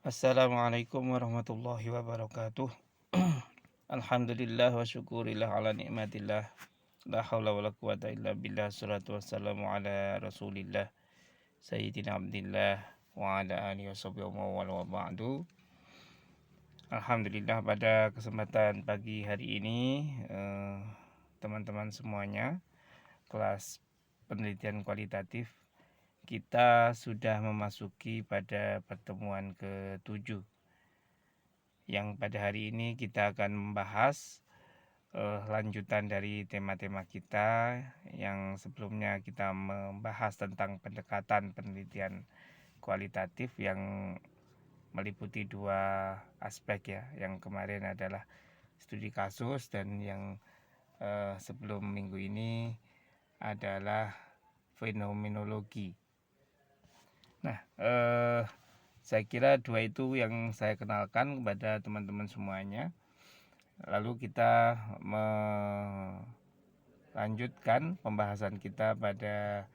Assalamualaikum warahmatullahi wabarakatuh. Alhamdulillah wa syukurillah ala nikmatillah. La haula wa la quwata illa billah. Salatu wassalamu ala rasulillah Sayyidina Abdillah wa ala alihi washabihi wa ba'du. Alhamdulillah pada kesempatan pagi hari ini teman-teman semuanya kelas penelitian kualitatif kita sudah memasuki pada pertemuan ke-7 yang pada hari ini kita akan membahas lanjutan dari tema-tema kita yang sebelumnya kita membahas tentang pendekatan penelitian kualitatif yang meliputi dua aspek ya. Yang kemarin adalah studi kasus dan yang sebelum minggu ini adalah fenomenologi. Nah, saya kira dua itu yang saya kenalkan kepada teman-teman semuanya. Lalu kita melanjutkan pembahasan kita pada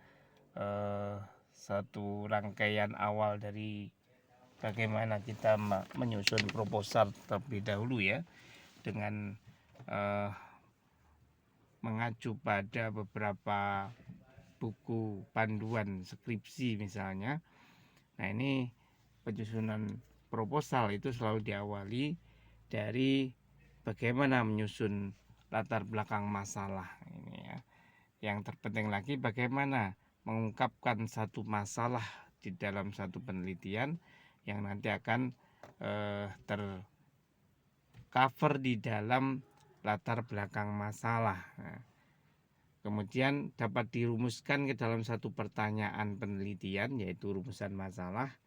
satu rangkaian awal dari bagaimana kita menyusun proposal terlebih dahulu ya, dengan mengacu pada beberapa buku panduan skripsi misalnya. Nah, ini penyusunan proposal itu selalu diawali dari bagaimana menyusun latar belakang masalah ini ya. Yang terpenting lagi bagaimana mengungkapkan satu masalah di dalam satu penelitian yang nanti akan tercover di dalam latar belakang masalah. Nah, kemudian dapat dirumuskan ke dalam satu pertanyaan penelitian, yaitu rumusan masalah,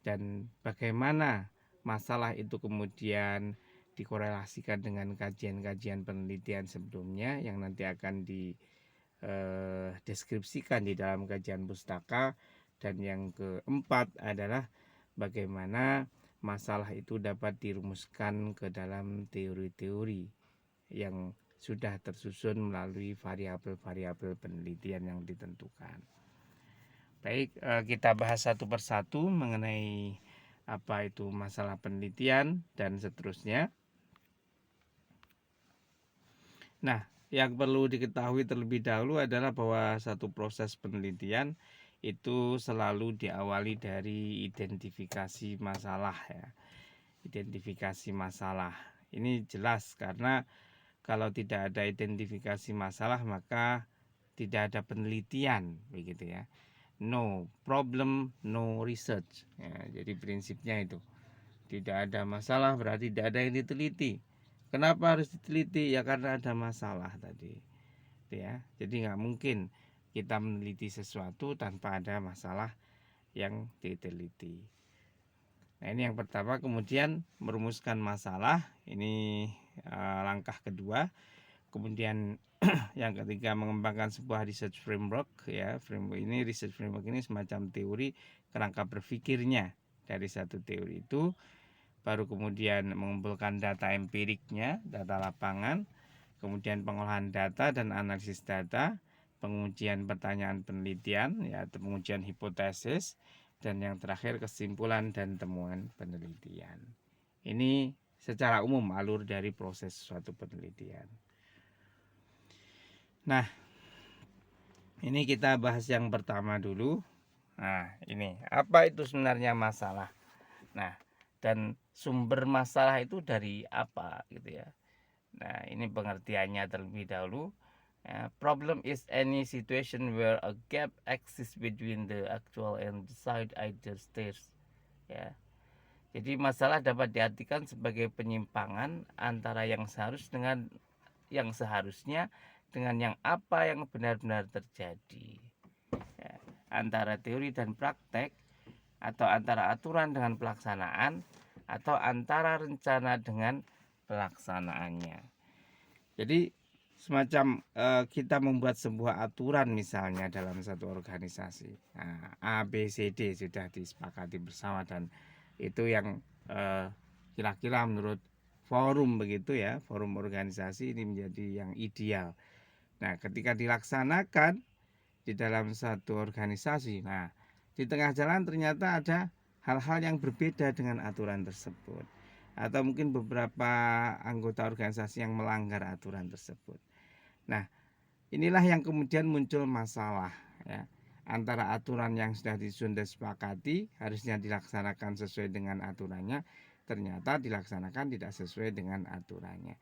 dan bagaimana masalah itu kemudian dikorelasikan dengan kajian-kajian penelitian sebelumnya yang nanti akan dideskripsikan di dalam kajian pustaka. Dan yang keempat adalah bagaimana masalah itu dapat dirumuskan ke dalam teori-teori yang sudah tersusun melalui variabel-variabel penelitian yang ditentukan. Baik, kita bahas satu persatu mengenai apa itu masalah penelitian dan seterusnya. Nah, yang perlu diketahui terlebih dahulu adalah bahwa satu proses penelitian itu selalu diawali dari identifikasi masalah ya. Identifikasi masalah. Ini jelas karena kalau tidak ada identifikasi masalah maka tidak ada penelitian begitu ya. No problem, no research ya, jadi prinsipnya itu. Tidak ada masalah berarti tidak ada yang diteliti. Kenapa harus diteliti? Ya karena ada masalah tadi ya. Jadi nggak mungkin kita meneliti sesuatu tanpa ada masalah yang diteliti. Nah, ini yang pertama. Kemudian merumuskan masalah, ini langkah kedua. Kemudian yang ketiga mengembangkan sebuah research framework ya. Research framework ini semacam teori kerangka berpikirnya dari satu teori itu. Baru kemudian mengumpulkan data empiriknya, data lapangan, kemudian pengolahan data dan analisis data, pengujian pertanyaan penelitian ya, atau pengujian hipotesis, dan yang terakhir kesimpulan dan temuan penelitian. Ini secara umum alur dari proses suatu penelitian. Nah, ini kita bahas yang pertama dulu. Nah, ini apa itu sebenarnya masalah? Nah, dan sumber masalah itu dari apa gitu ya. Nah, ini pengertiannya terlebih dahulu. Problem is any situation where a gap exists between the actual and desired ideal states. Ya. Jadi masalah dapat diartikan sebagai penyimpangan antara yang seharusnya dengan yang apa yang benar-benar terjadi. Ya. Antara teori dan praktek, atau antara aturan dengan pelaksanaan, atau antara rencana dengan pelaksanaannya. Jadi semacam kita membuat sebuah aturan misalnya dalam satu organisasi. Nah, A, B, C, D sudah disepakati bersama dan itu yang kira-kira menurut forum begitu ya, forum organisasi ini menjadi yang ideal. Nah, ketika dilaksanakan di dalam satu organisasi, nah di tengah jalan ternyata ada hal-hal yang berbeda dengan aturan tersebut, atau mungkin beberapa anggota organisasi yang melanggar aturan tersebut. Nah, inilah yang kemudian muncul masalah, ya, antara aturan yang sudah disepakati harusnya dilaksanakan sesuai dengan aturannya, ternyata dilaksanakan tidak sesuai dengan aturannya.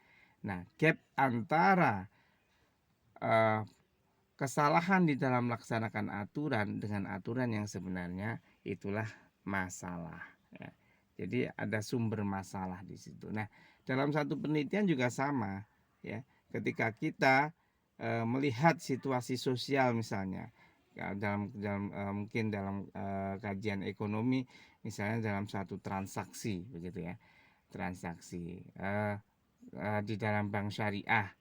Nah, gap antara kesalahan di dalam melaksanakan aturan dengan aturan yang sebenarnya itulah masalah, ya. Jadi ada sumber masalah di situ. Nah, dalam satu penelitian juga sama, ya. Ketika kita melihat situasi sosial misalnya, ya, mungkin dalam kajian ekonomi, misalnya dalam satu transaksi begitu ya, transaksi di dalam bank syariah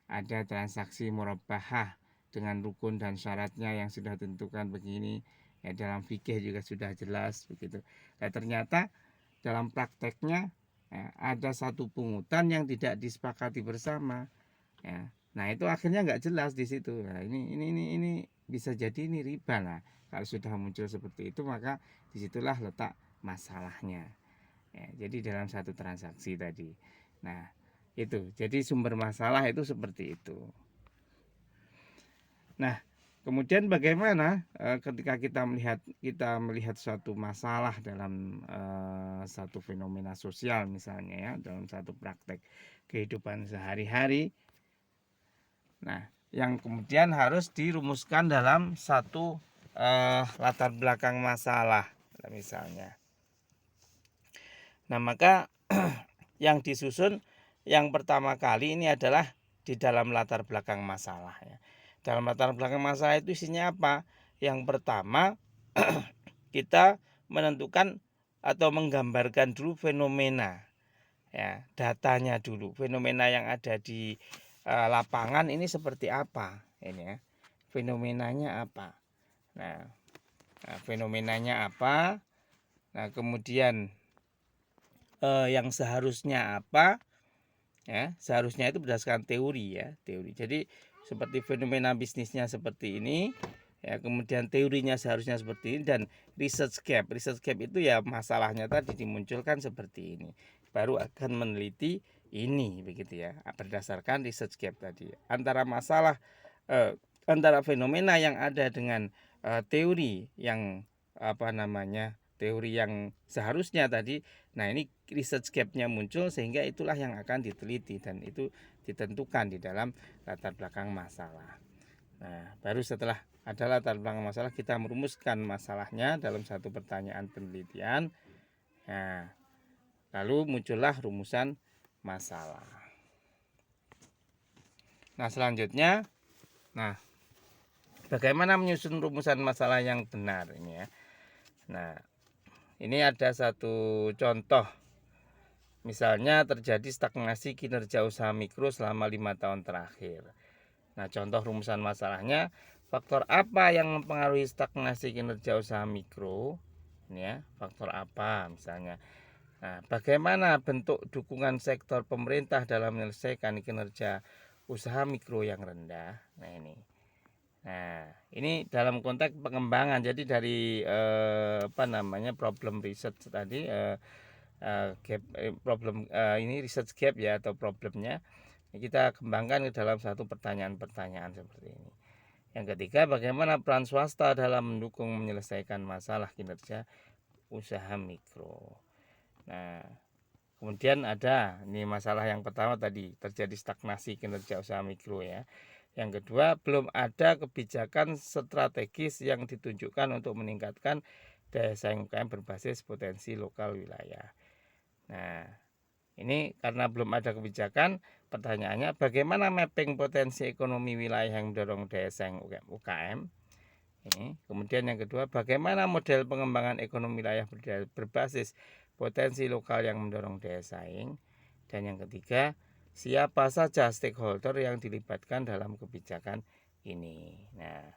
ada transaksi murabahah dengan rukun dan syaratnya yang sudah tentukan begini, ya, dalam fikih juga sudah jelas begitu. Nah, ternyata dalam prakteknya, ya, ada satu pungutan yang tidak disepakati bersama, ya. Nah, itu akhirnya nggak jelas di situ. Nah, ini bisa jadi ini riba lah. Kalau sudah muncul seperti itu, maka disitulah letak masalahnya, ya. Jadi dalam satu transaksi tadi, nah itu jadi sumber masalah itu seperti itu. Nah, kemudian bagaimana ketika kita melihat suatu masalah dalam satu fenomena sosial misalnya, ya, dalam satu praktek kehidupan sehari-hari. Nah, yang kemudian harus dirumuskan dalam satu latar belakang masalah misalnya. Nah, maka yang disusun yang pertama kali ini adalah di dalam latar belakang masalah, ya. Dalam latar belakang masalah itu isinya apa? Yang pertama kita menentukan atau menggambarkan dulu fenomena, ya, datanya dulu. Fenomena yang ada di lapangan ini seperti apa ini, ya. Fenomenanya apa? Nah, fenomenanya apa? Nah, kemudian yang seharusnya apa? Ya, seharusnya itu berdasarkan teori, ya, teori. Jadi seperti fenomena bisnisnya seperti ini, ya, kemudian teorinya seharusnya seperti ini, dan research gap itu ya masalahnya tadi dimunculkan seperti ini, baru akan meneliti ini begitu, ya, berdasarkan research gap tadi antara masalah antara fenomena yang ada dengan teori yang teori yang seharusnya tadi. Nah, ini research gap-nya muncul sehingga itulah yang akan diteliti dan itu ditentukan di dalam latar belakang masalah. Nah, baru setelah ada latar belakang masalah kita merumuskan masalahnya dalam satu pertanyaan penelitian. Nah, lalu muncullah rumusan masalah. Nah, selanjutnya, nah, bagaimana menyusun rumusan masalah yang benar ini, ya. Nah, ini ada satu contoh. Misalnya terjadi stagnasi kinerja usaha mikro selama 5 tahun terakhir. Nah, contoh rumusan masalahnya, faktor apa yang mempengaruhi stagnasi kinerja usaha mikro? Ini, ya, faktor apa misalnya. Nah, bagaimana bentuk dukungan sektor pemerintah dalam menyelesaikan kinerja usaha mikro yang rendah? Nah, ini. Nah, ini dalam konteks pengembangan. Jadi dari problem research tadi, problem ini research gap, ya, atau problemnya kita kembangkan ke dalam satu pertanyaan-pertanyaan seperti ini. Yang ketiga, bagaimana peran swasta dalam mendukung menyelesaikan masalah kinerja usaha mikro. Nah, kemudian ada ini masalah yang pertama tadi, terjadi stagnasi kinerja usaha mikro, ya. Yang kedua, belum ada kebijakan strategis yang ditunjukkan untuk meningkatkan daya saing UKM berbasis potensi lokal wilayah. Nah, ini karena belum ada kebijakan, pertanyaannya bagaimana mapping potensi ekonomi wilayah yang mendorong daya saing UKM. Ini. Kemudian yang kedua, bagaimana model pengembangan ekonomi wilayah berbasis potensi lokal yang mendorong daya saing. Dan yang ketiga, siapa saja stakeholder yang dilibatkan dalam kebijakan ini. Nah,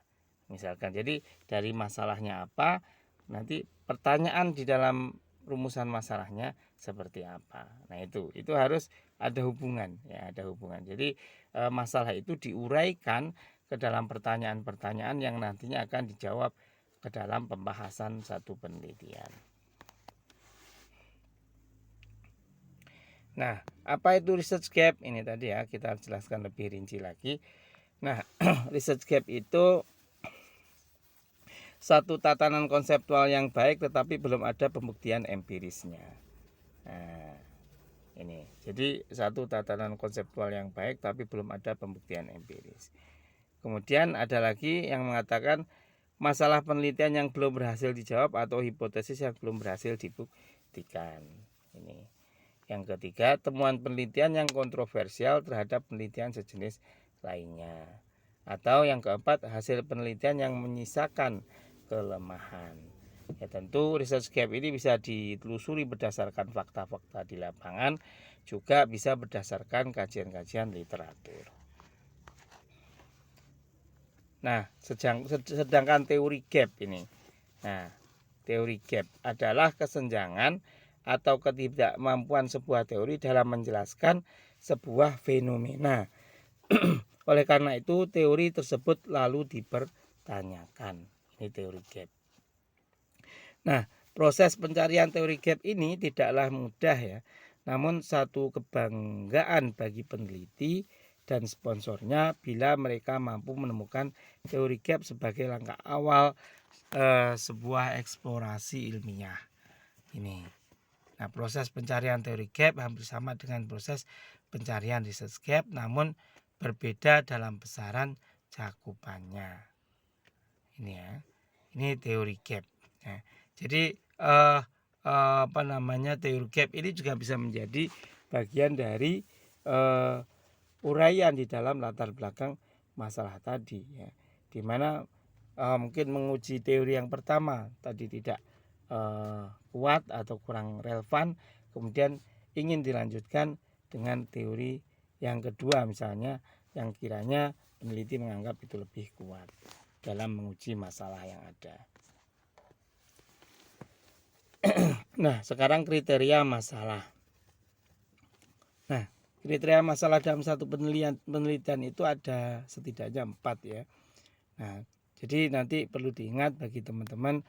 misalkan jadi dari masalahnya apa, nanti pertanyaan di dalam rumusan masalahnya seperti apa. Nah, itu harus ada hubungan, ya, ada hubungan. Jadi masalah itu diuraikan ke dalam pertanyaan-pertanyaan yang nantinya akan dijawab ke dalam pembahasan satu penelitian. Nah, apa itu research gap? Ini tadi ya, kita jelaskan lebih rinci lagi. Nah, research gap itu satu tatanan konseptual yang baik tetapi belum ada pembuktian empirisnya. Nah, ini. Jadi satu tatanan konseptual yang baik tapi belum ada pembuktian empiris. Kemudian ada lagi yang mengatakan masalah penelitian yang belum berhasil dijawab atau hipotesis yang belum berhasil dibuktikan. Ini. Yang ketiga, temuan penelitian yang kontroversial terhadap penelitian sejenis lainnya. Atau yang keempat, hasil penelitian yang menyisakan kelemahan. Ya, tentu research gap ini bisa ditelusuri berdasarkan fakta-fakta di lapangan, juga bisa berdasarkan kajian-kajian literatur. Nah, sedangkan teori gap ini. Nah, teori gap adalah kesenjangan atau ketidakmampuan sebuah teori dalam menjelaskan sebuah fenomena. Oleh karena itu, teori tersebut lalu dipertanyakan. Ini teori gap. Nah, proses pencarian teori gap ini tidaklah mudah ya. Namun satu kebanggaan bagi peneliti dan sponsornya bila mereka mampu menemukan teori gap sebagai langkah awal sebuah eksplorasi ilmiah. Ini. Nah, proses pencarian teori gap hampir sama dengan proses pencarian research gap, namun berbeda dalam besaran cakupannya. Ini ya. Ini teori gap. Nah, jadi teori gap ini juga bisa menjadi bagian dari uraian di dalam latar belakang masalah tadi ya. Di mana mungkin menguji teori yang pertama tadi tidak kuat atau kurang relevan, kemudian ingin dilanjutkan dengan teori yang kedua misalnya yang kiranya peneliti menganggap itu lebih kuat dalam menguji masalah yang ada. Nah, sekarang kriteria masalah. Nah, kriteria masalah dalam satu penelitian itu ada setidaknya 4 ya. Nah, jadi nanti perlu diingat bagi teman-teman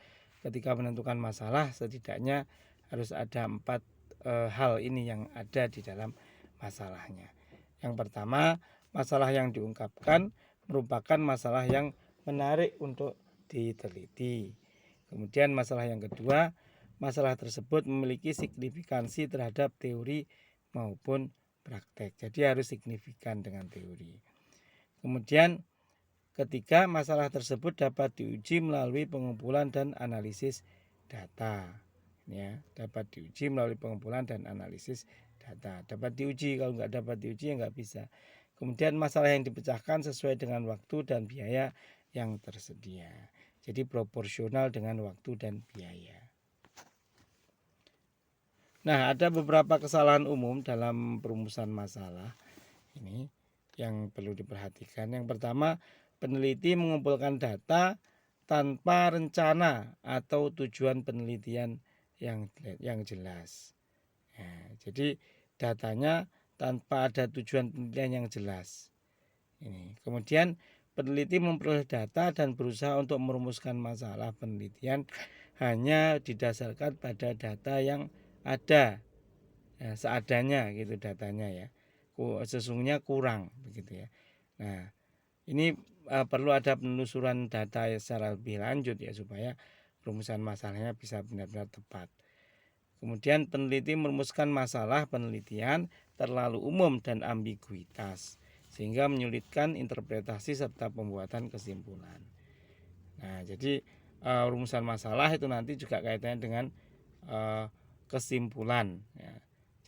ketika menentukan masalah setidaknya harus ada 4 hal ini yang ada di dalam masalahnya. Yang pertama, masalah yang diungkapkan merupakan masalah yang menarik untuk diteliti. Kemudian masalah yang kedua, masalah tersebut memiliki signifikansi terhadap teori maupun praktek. Jadi harus signifikan dengan teori. Kemudian ketiga, masalah tersebut dapat diuji melalui pengumpulan dan analisis data. Ya, dapat diuji melalui pengumpulan dan analisis data. Dapat diuji, kalau nggak dapat diuji ya nggak bisa. Kemudian masalah yang dipecahkan sesuai dengan waktu dan biaya yang tersedia. Jadi proporsional dengan waktu dan biaya. Nah, ada beberapa kesalahan umum dalam perumusan masalah ini yang perlu diperhatikan. Yang pertama, peneliti mengumpulkan data tanpa rencana atau tujuan penelitian yang jelas. Nah, jadi datanya tanpa ada tujuan penelitian yang jelas. Ini. Kemudian peneliti memperoleh data dan berusaha untuk merumuskan masalah penelitian hanya didasarkan pada data yang ada ya, seadanya gitu datanya ya. Sesungguhnya kurang begitu ya. Nah, ini perlu ada penelusuran data secara lebih lanjut ya supaya rumusan masalahnya bisa benar-benar tepat. Kemudian peneliti merumuskan masalah penelitian terlalu umum dan ambiguitas sehingga menyulitkan interpretasi serta pembuatan kesimpulan. Nah, jadi rumusan masalah itu nanti juga kaitannya dengan kesimpulan ya.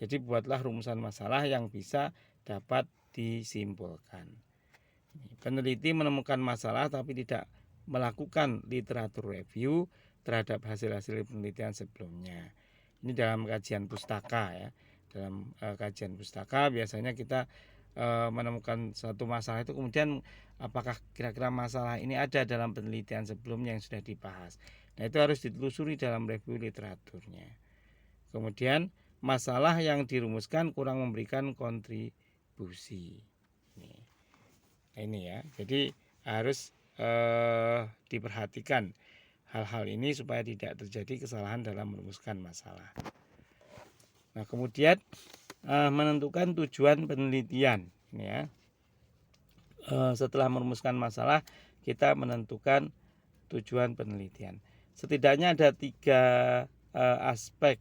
Jadi buatlah rumusan masalah yang bisa dapat disimpulkan. Peneliti menemukan masalah tapi tidak melakukan literatur review terhadap hasil-hasil penelitian sebelumnya. Ini dalam kajian pustaka ya. Dalam kajian pustaka biasanya kita menemukan satu masalah itu kemudian apakah kira-kira masalah ini ada dalam penelitian sebelumnya yang sudah dibahas. Nah, itu harus ditelusuri dalam review literaturnya. Kemudian masalah yang dirumuskan kurang memberikan kontribusi. Ini ya. Jadi harus diperhatikan hal-hal ini supaya tidak terjadi kesalahan dalam merumuskan masalah. Nah, kemudian menentukan tujuan penelitian, ya. Setelah merumuskan masalah, kita menentukan tujuan penelitian. Setidaknya ada 3 aspek,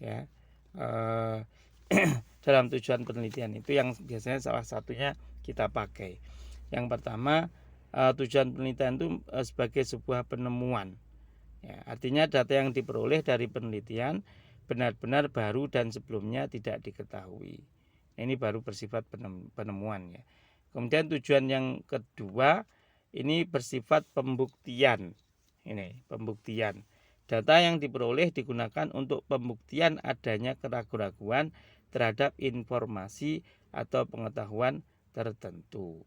ya, dalam tujuan penelitian itu yang biasanya salah satunya kita pakai. Yang pertama, tujuan penelitian itu sebagai sebuah penemuan, ya, artinya data yang diperoleh dari penelitian benar-benar baru dan sebelumnya tidak diketahui. Ini baru bersifat penemuan, ya. Kemudian tujuan yang kedua ini bersifat pembuktian. Ini pembuktian. Data yang diperoleh digunakan untuk pembuktian adanya keraguan-raguan terhadap informasi atau pengetahuan tertentu.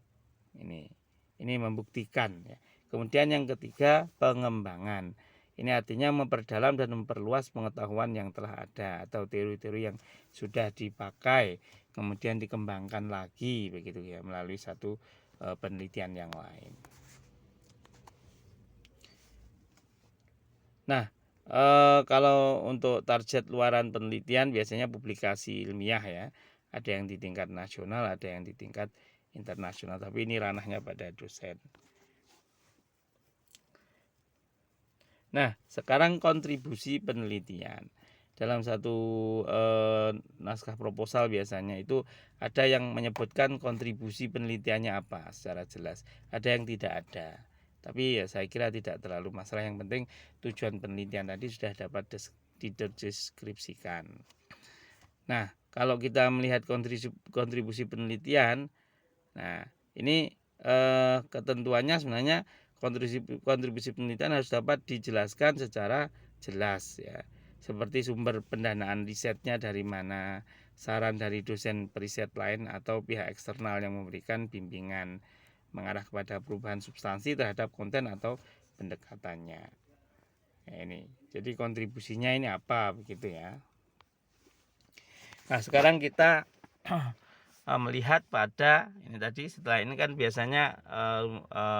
Ini membuktikan, ya. Kemudian yang ketiga, pengembangan. Ini artinya memperdalam dan memperluas pengetahuan yang telah ada atau teori-teori yang sudah dipakai, kemudian dikembangkan lagi, begitu, ya, melalui satu penelitian yang lain. Nah, kalau untuk target luaran penelitian biasanya publikasi ilmiah, ya. Ada yang di tingkat nasional, ada yang di tingkat internasional, tapi ini ranahnya pada dosen. Nah, sekarang kontribusi penelitian. Dalam satu naskah proposal biasanya itu ada yang menyebutkan kontribusi penelitiannya apa secara jelas, ada yang tidak ada. Tapi ya saya kira tidak terlalu masalah, yang penting tujuan penelitian tadi sudah dapat dideskripsikan. Nah, kalau kita melihat kontribusi penelitian, nah ini ketentuannya sebenarnya kontribusi penelitian harus dapat dijelaskan secara jelas, ya. Seperti sumber pendanaan risetnya dari mana, saran dari dosen periset lain atau pihak eksternal yang memberikan bimbingan mengarah kepada perubahan substansi terhadap konten atau pendekatannya. Nah, ini. Jadi kontribusinya ini apa, begitu, ya. Nah, sekarang kita melihat pada ini tadi. Setelah ini kan biasanya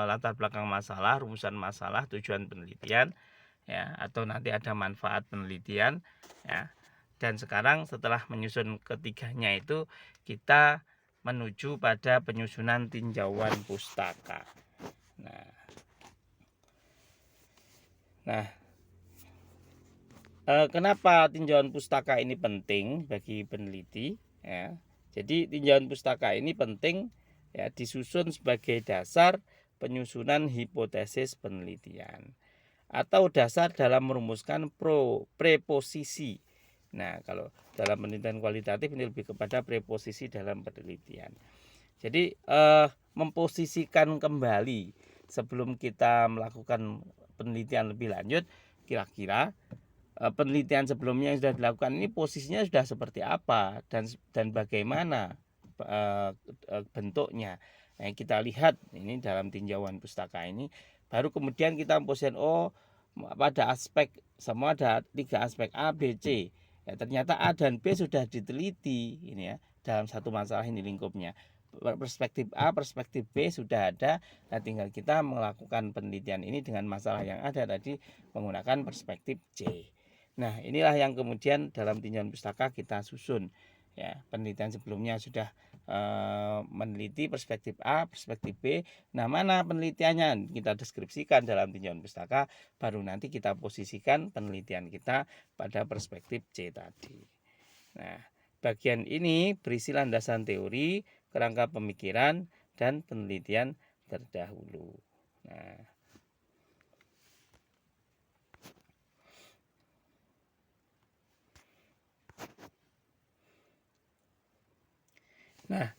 latar belakang masalah, rumusan masalah, tujuan penelitian, ya, atau nanti ada manfaat penelitian, ya. Dan sekarang setelah menyusun ketiganya itu kita menuju pada penyusunan tinjauan pustaka. Nah, kenapa tinjauan pustaka ini penting bagi peneliti, ya? Jadi tinjauan pustaka ini penting, ya, disusun sebagai dasar penyusunan hipotesis penelitian atau dasar dalam merumuskan preposisi. Nah, kalau dalam penelitian kualitatif ini lebih kepada preposisi dalam penelitian. Jadi memposisikan kembali sebelum kita melakukan penelitian lebih lanjut, kira-kira penelitian sebelumnya yang sudah dilakukan ini posisinya sudah seperti apa dan bagaimana bentuknya. Nah, kita lihat ini dalam tinjauan pustaka ini, baru kemudian kita memposisikan, pada aspek semua ada 3 aspek A, B, C. Ya, ternyata A dan B sudah diteliti ini, ya, dalam satu masalah ini lingkupnya. Perspektif A, perspektif B sudah ada. Nah, tinggal kita melakukan penelitian ini dengan masalah yang ada tadi menggunakan perspektif C. Nah, inilah yang kemudian dalam tinjauan pustaka kita susun, ya. Penelitian sebelumnya sudah meneliti perspektif A, perspektif B. Nah, mana penelitiannya kita deskripsikan dalam tinjauan pustaka, baru nanti kita posisikan penelitian kita pada perspektif C tadi. Nah, bagian ini berisi landasan teori, kerangka pemikiran, dan penelitian terdahulu. Nah,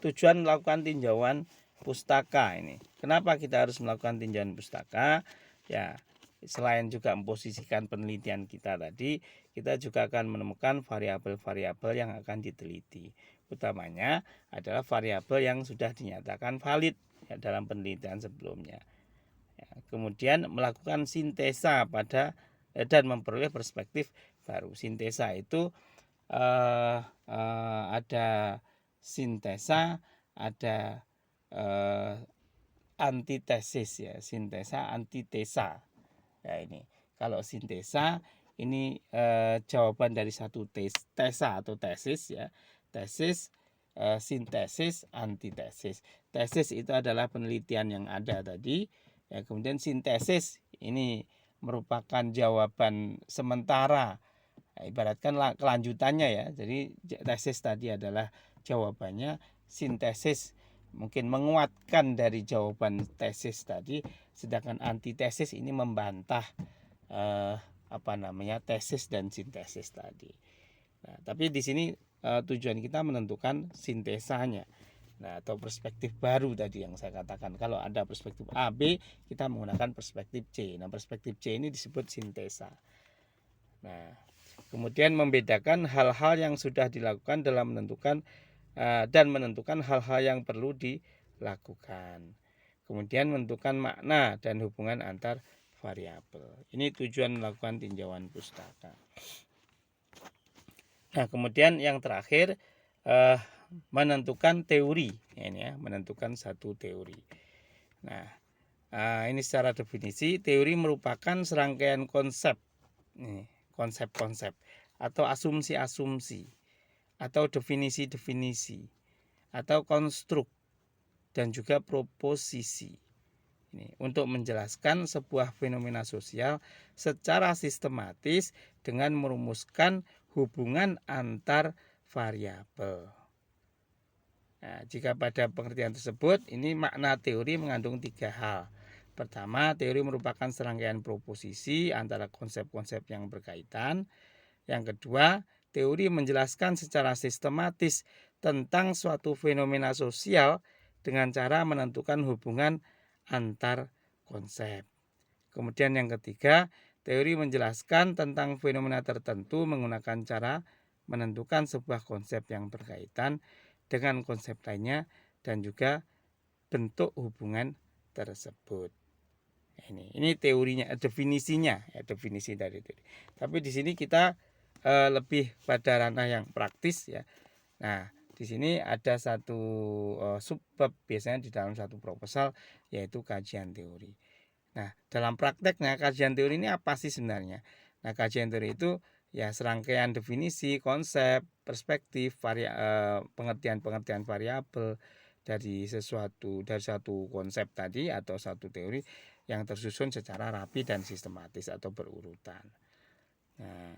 tujuan melakukan tinjauan pustaka ini. Kenapa kita harus melakukan tinjauan pustaka? Ya, selain juga memposisikan penelitian kita tadi, kita juga akan menemukan variabel-variabel yang akan diteliti. Utamanya adalah variabel yang sudah dinyatakan valid, ya, dalam penelitian sebelumnya. Ya, kemudian melakukan sintesa pada dan memperoleh perspektif baru. Sintesa itu ada sintesa, ada antitesis, ya, sintesa, antitesa. Ya, ini kalau sintesa ini jawaban dari satu tesa atau tesis ya. Tesis, sintesis, antitesis. Tesis itu adalah penelitian yang ada tadi ya, kemudian sintesis ini merupakan jawaban sementara. Nah, ibaratkan kelanjutannya ya. Jadi tesis tadi adalah jawabannya, sintesis mungkin menguatkan dari jawaban tesis tadi, sedangkan antitesis ini membantah tesis dan sintesis tadi. Nah, tapi di sini tujuan kita menentukan sintesanya. Nah, atau perspektif baru tadi yang saya katakan. Kalau ada perspektif A, B, kita menggunakan perspektif C. Nah, perspektif C ini disebut sintesa. Nah, kemudian membedakan hal-hal yang sudah dilakukan dalam menentukan dan menentukan hal-hal yang perlu dilakukan. Kemudian menentukan makna dan hubungan antar variabel. Ini tujuan melakukan tinjauan pustaka. Nah, kemudian yang terakhir menentukan teori. Ini ya, menentukan satu teori. Nah, ini secara definisi, teori merupakan serangkaian konsep, konsep-konsep atau asumsi-asumsi atau definisi-definisi atau konstruk dan juga proposisi. Ini untuk menjelaskan sebuah fenomena sosial secara sistematis dengan merumuskan hubungan antar variabel. Nah, jika pada pengertian tersebut, ini makna teori mengandung 3 hal. Pertama, teori merupakan serangkaian proposisi antara konsep-konsep yang berkaitan. Yang kedua, teori menjelaskan secara sistematis tentang suatu fenomena sosial dengan cara menentukan hubungan antar konsep. Kemudian yang ketiga, teori menjelaskan tentang fenomena tertentu menggunakan cara menentukan sebuah konsep yang berkaitan dengan konsep lainnya dan juga bentuk hubungan tersebut. Ini teorinya, definisinya, ya, definisi dari teori. Tapi di sini kita lebih pada ranah yang praktis ya. Nah, di sini ada satu subbab biasanya di dalam satu proposal, yaitu kajian teori. Nah, dalam prakteknya kajian teori ini apa sih sebenarnya? Nah, kajian teori itu ya serangkaian definisi, konsep, perspektif, pengertian-pengertian variabel dari satu konsep tadi atau satu teori yang tersusun secara rapi dan sistematis atau berurutan. Nah,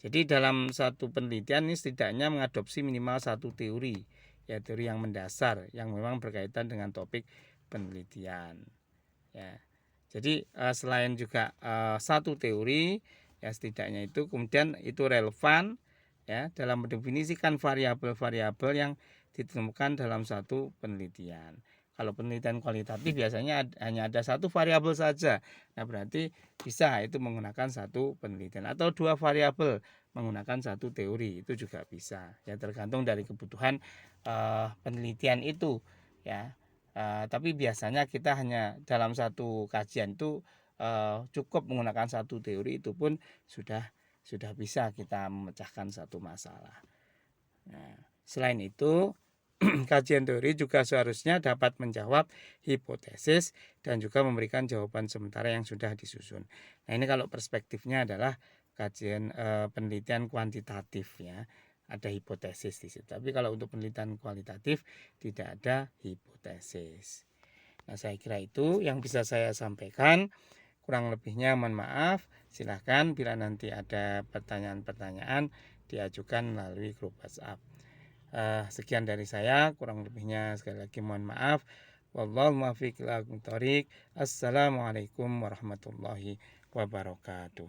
jadi dalam satu penelitian ini setidaknya mengadopsi minimal satu teori, ya teori yang mendasar yang memang berkaitan dengan topik penelitian. Ya. Jadi selain juga satu teori, ya setidaknya itu kemudian itu relevan ya dalam mendefinisikan variabel-variabel yang ditemukan dalam satu penelitian. Kalau penelitian kualitatif biasanya hanya ada satu variabel saja. Nah, berarti bisa itu menggunakan satu penelitian atau dua variabel menggunakan satu teori, itu juga bisa. Ya tergantung dari kebutuhan penelitian itu ya. Tapi biasanya kita hanya dalam satu kajian itu cukup menggunakan satu teori, itu pun sudah bisa kita memecahkan satu masalah. Nah, selain itu kajian teori juga seharusnya dapat menjawab hipotesis dan juga memberikan jawaban sementara yang sudah disusun. Nah, ini kalau perspektifnya adalah kajian penelitian kuantitatif ya. Ada hipotesis di situ. Tapi kalau untuk penelitian kualitatif tidak ada hipotesis. Nah, saya kira itu yang bisa saya sampaikan. Kurang lebihnya mohon maaf. Silahkan bila nanti ada pertanyaan-pertanyaan diajukan melalui grup WhatsApp. Sekian dari saya, kurang lebihnya sekali lagi mohon maaf. Wallahul muwaffiq ila aqwamit thoriq. Assalamualaikum warahmatullahi wabarakatuh.